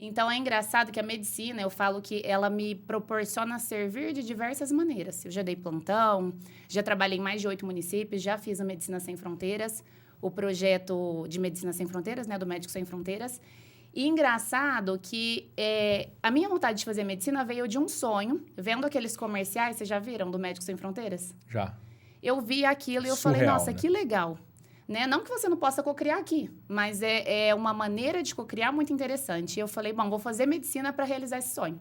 Então, é engraçado que a medicina, eu falo que ela me proporciona servir de diversas maneiras. Eu já dei plantão, já trabalhei em mais de 8 municípios, já fiz a Medicina Sem Fronteiras, o projeto de Medicina Sem Fronteiras, né, do Médicos Sem Fronteiras. E engraçado que a minha vontade de fazer medicina veio de um sonho, vendo aqueles comerciais, vocês já viram, do Médicos Sem Fronteiras? Já. Eu vi aquilo e eu falei, Surreal, nossa, né? que legal. Né? Não que você não possa cocriar aqui, mas é uma maneira de cocriar muito interessante. E eu falei, bom, vou fazer medicina para realizar esse sonho.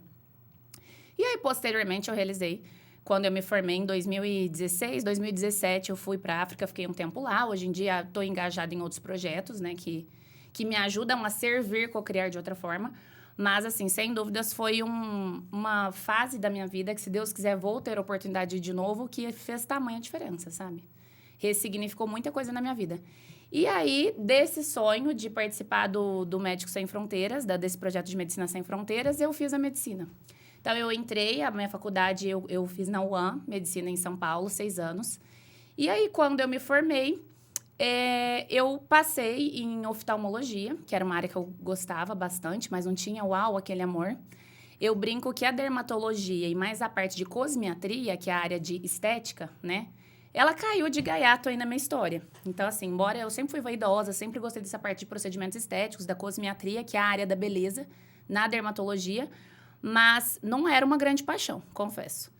E aí, posteriormente, eu realizei. Quando eu me formei em 2016, 2017, eu fui para a África, fiquei um tempo lá. Hoje em dia, estou engajada em outros projetos, né, que me ajudam a servir, cocriar de outra forma. Mas, assim, sem dúvidas, foi uma fase da minha vida que, se Deus quiser, vou ter oportunidade de novo, que fez tamanha diferença, sabe? Ressignificou muita coisa na minha vida. E aí, desse sonho de participar do Médicos Sem Fronteiras, desse projeto de Medicina Sem Fronteiras, eu fiz a medicina. Então, eu entrei, a minha faculdade eu fiz na UAM, Medicina em São Paulo, 6 anos. E aí, quando eu me formei, eu passei em oftalmologia, que era uma área que eu gostava bastante, mas não tinha, uau, aquele amor. Eu brinco que a dermatologia e mais a parte de cosmiatria, que é a área de estética, né? Ela caiu de gaiato aí na minha história. Então, assim, embora eu sempre fui vaidosa, sempre gostei dessa parte de procedimentos estéticos, da cosmiatria, que é a área da beleza, na dermatologia, mas não era uma grande paixão, confesso.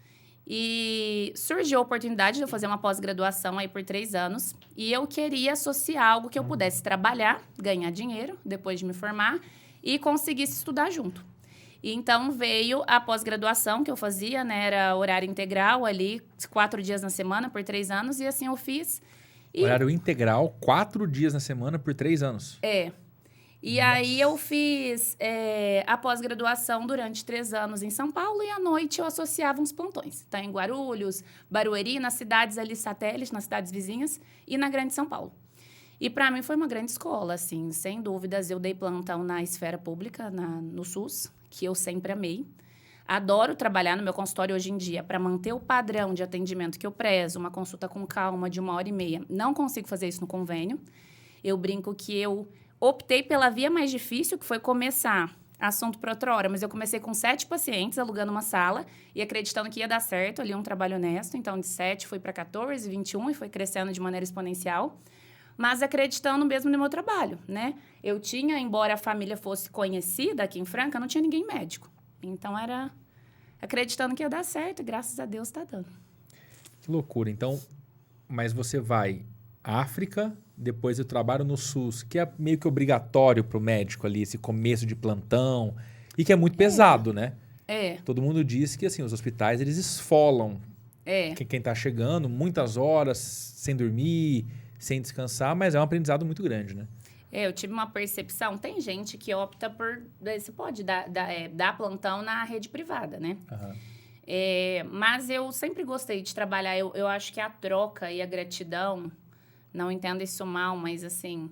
E surgiu a oportunidade de eu fazer uma pós-graduação aí por 3 anos, e eu queria associar algo que eu pudesse trabalhar, ganhar dinheiro depois de me formar, e conseguisse estudar junto. E então veio a pós-graduação que eu fazia, né? Era horário integral ali, 4 dias na semana, por 3 anos, e assim eu fiz. E Horário integral, 4 dias na semana por 3 anos. E aí eu fiz a pós-graduação durante 3 anos em São Paulo e à noite eu associava uns plantões. Tá? Em Guarulhos, Barueri, nas cidades ali satélites, nas cidades vizinhas e na Grande São Paulo. E para mim foi uma grande escola, assim, sem dúvidas. Eu dei plantão na esfera pública, no SUS, que eu sempre amei. Adoro trabalhar no meu consultório hoje em dia para manter o padrão de atendimento que eu prezo, uma consulta com calma de 1h30. Não consigo fazer isso no convênio. Eu brinco que eu optei pela via mais difícil, que foi começar assunto para outra hora, mas eu comecei com 7 pacientes, alugando uma sala e acreditando que ia dar certo, ali um trabalho honesto. Então, de 7 fui para 14, 21 e foi crescendo de maneira exponencial, mas acreditando mesmo no meu trabalho, né? Eu tinha, embora a família fosse conhecida aqui em Franca, não tinha ninguém médico. Então, era acreditando que ia dar certo e graças a Deus está dando. Que loucura. Então, mas você vai África, depois eu trabalho no SUS, que é meio que obrigatório para o médico ali, esse começo de plantão, e que é muito pesado, né? É, Todo mundo diz que assim, os hospitais eles esfolam é. quem está chegando, muitas horas, sem dormir, sem descansar, mas é um aprendizado muito grande, né? Eu tive uma percepção. Tem gente que opta por. Você pode dar plantão na rede privada, né? Aham. Mas eu sempre gostei de trabalhar. Eu acho que a troca e a gratidão, não entendo isso mal, mas assim.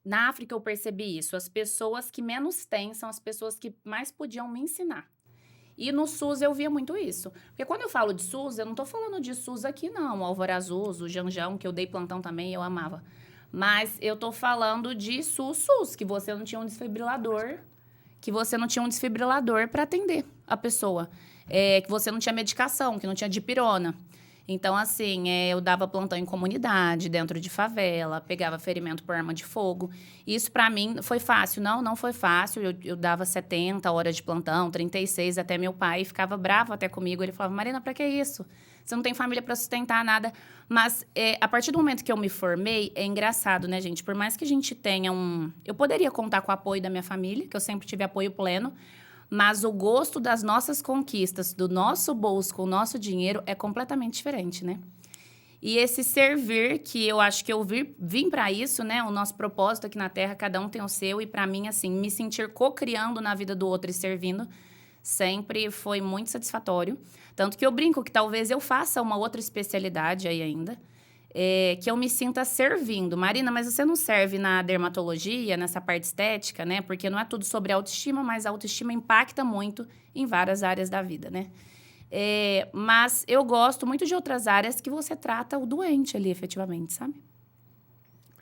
Na África eu percebi isso. As pessoas que menos têm são as pessoas que mais podiam me ensinar. E no SUS eu via muito isso. Porque quando eu falo de SUS, eu não tô falando de SUS aqui, não. O Álvaro Azul, o Janjão, que eu dei plantão também, eu amava. Mas eu tô falando de SUS, que você não tinha um desfibrilador, para atender a pessoa. Que você não tinha medicação, que não tinha dipirona. Então, assim, eu dava plantão em comunidade, dentro de favela, pegava ferimento por arma de fogo. Isso, para mim, foi fácil. Não foi fácil. Eu dava 70 horas de plantão, 36, até meu pai ficava bravo até comigo. Ele falava, Marina, para que isso? Você não tem família para sustentar nada. Mas, a partir do momento que eu me formei, é engraçado, né, gente? Por mais que a gente tenha Eu poderia contar com o apoio da minha família, que eu sempre tive apoio pleno, mas o gosto das nossas conquistas, do nosso bolso com o nosso dinheiro é completamente diferente, né? E esse servir, que eu acho que eu vim para isso, né? O nosso propósito aqui na Terra, cada um tem o seu. E para mim, assim, me sentir co-criando na vida do outro e servindo sempre foi muito satisfatório. Tanto que eu brinco que talvez eu faça uma outra especialidade aí ainda, que eu me sinta servindo. Marina, mas você não serve na dermatologia, nessa parte estética, né? Porque não é tudo sobre autoestima, mas a autoestima impacta muito em várias áreas da vida, né? Mas eu gosto muito de outras áreas que você trata o doente ali, efetivamente, sabe?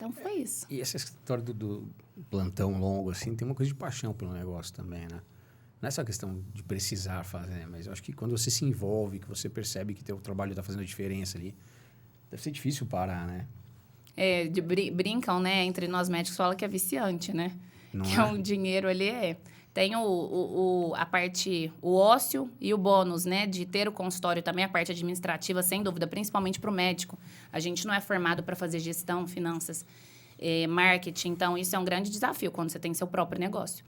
Então, foi isso. E essa história do plantão longo, assim, tem uma coisa de paixão pelo negócio também, né? Não é só questão de precisar fazer, mas eu acho que quando você se envolve, que você percebe que teu trabalho está fazendo a diferença ali, deve ser difícil parar, né? Brincam, né? Entre nós médicos, fala que é viciante, né? Não que é? o dinheiro ali Tem a parte, o ócio e o bônus, né? De ter o consultório também, a parte administrativa, sem dúvida, principalmente para o médico. A gente não é formado para fazer gestão, finanças, marketing. Então, isso é um grande desafio quando você tem seu próprio negócio.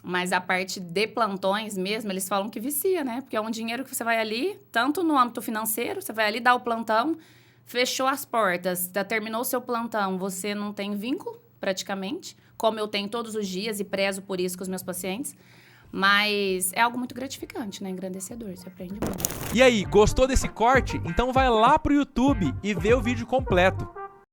Mas a parte de plantões mesmo, eles falam que vicia, né? Porque é um dinheiro que você vai ali, tanto no âmbito financeiro, você vai ali dar o plantão, fechou as portas, terminou o seu plantão, você não tem vínculo, praticamente, como eu tenho todos os dias e prezo por isso com os meus pacientes. Mas é algo muito gratificante, né? Engrandecedor, você aprende muito. E aí, gostou desse corte? Então vai lá pro YouTube e vê o vídeo completo.